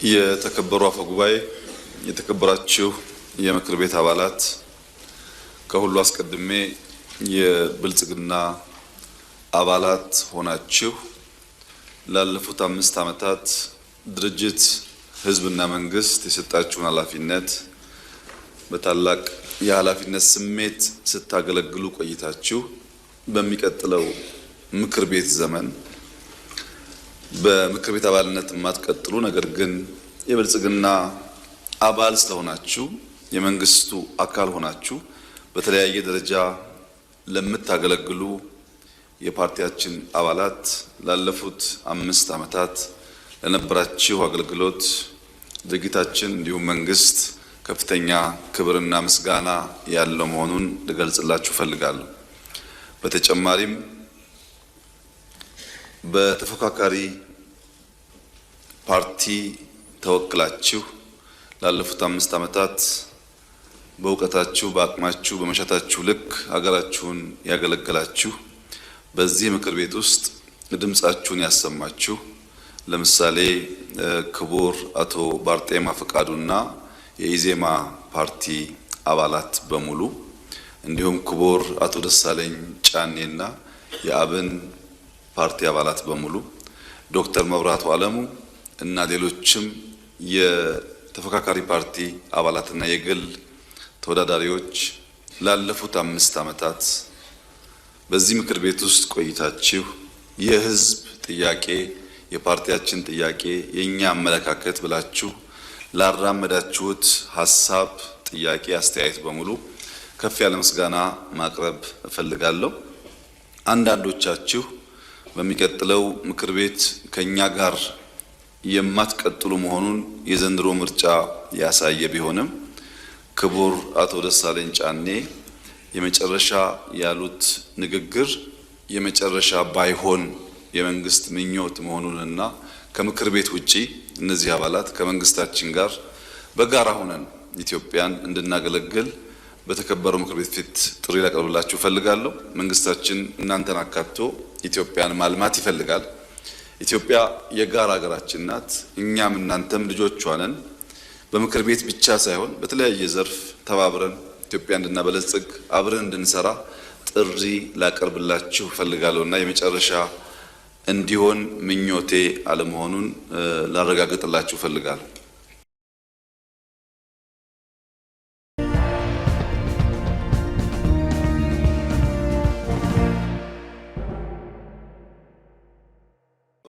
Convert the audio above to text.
የተከበሩ አፈ ጉባኤ፣ የተከበራችሁ የምክር ቤት አባላት፣ ከሁሉ አስቀድሜ የብልጽግና አባላት ሆናችሁ ላለፉት 5 ዓመታት ድርጅት ህዝብና መንግስት የሰጣችሁን ኃላፊነት በታላቅ የኃላፊነት ስሜት ስታገለግሉ ቆይታችሁ በሚቀጥለው ምክር ቤት ዘመን በምክር ቤት አባልነት የማትቀጥሉ ነገር ግን የብልጽግና አባል ስለሆናችሁ የመንግስቱ አካል ሆናችሁ በተለያየ ደረጃ ለምታገለግሉ የፓርቲያችን አባላት ላለፉት 5 ዓመታት ለነበራችሁ አገልግሎት ድርጊታችን እንዲሁም መንግስት ከፍተኛ ክብርና ምስጋና ያለው መሆኑን ልገልጽላችሁ ፈልጋለሁ። በተጨማሪም በተፎካካሪ ፓርቲ ተወክላችሁ ላለፉት 5 ዓመታት በእውቀታችሁ፣ በአቅማችሁ፣ በመሻታችሁ ልክ ሀገራችሁን ያገለገላችሁ በዚህ ምክር ቤት ውስጥ ድምጻችሁን ያሰማችሁ ለምሳሌ ክቡር አቶ ባርጤማ ፈቃዱና የኢዜማ ፓርቲ አባላት በሙሉ እንዲሁም ክቡር አቶ ደሳለኝ ጫኔና የአብን ፓርቲ አባላት በሙሉ ዶክተር መብራቱ አለሙ እና ሌሎችም የተፎካካሪ ፓርቲ አባላትና የግል ተወዳዳሪዎች ላለፉት 5 ዓመታት በዚህ ምክር ቤት ውስጥ ቆይታችሁ የህዝብ ጥያቄ፣ የፓርቲያችን ጥያቄ፣ የኛ አመለካከት ብላችሁ ላራመዳችሁት ሐሳብ፣ ጥያቄ፣ አስተያየት በሙሉ ከፍ ያለ ምስጋና ማቅረብ እፈልጋለሁ። አንዳንዶቻችሁ በሚቀጥለው ምክር ቤት ከኛ ጋር የማትቀጥሉ መሆኑን የዘንድሮ ምርጫ ያሳየ ቢሆንም ክቡር አቶ ደሳለኝ ጫኔ የመጨረሻ ያሉት ንግግር የመጨረሻ ባይሆን የመንግስት ምኞት መሆኑንና ከምክር ቤት ውጪ እነዚህ አባላት ከመንግስታችን ጋር በጋራ ሆነን ኢትዮጵያን እንድናገለግል በተከበረው ምክር ቤት ፊት ጥሪ ላቀርብላችሁ ፈልጋለሁ። መንግስታችን እናንተን አካቶ ኢትዮጵያን ማልማት ይፈልጋል። ኢትዮጵያ የጋራ ሀገራችን ናት። እኛም እናንተም ልጆቿ ነን። በምክር ቤት ብቻ ሳይሆን በተለያየ ዘርፍ ተባብረን ኢትዮጵያ እንድናበለጽግ አብረን እንድንሰራ ጥሪ ላቀርብላችሁ ፈልጋለሁና የመጨረሻ እንዲሆን ምኞቴ አለመሆኑን ላረጋግጥላችሁ ፈልጋለሁ።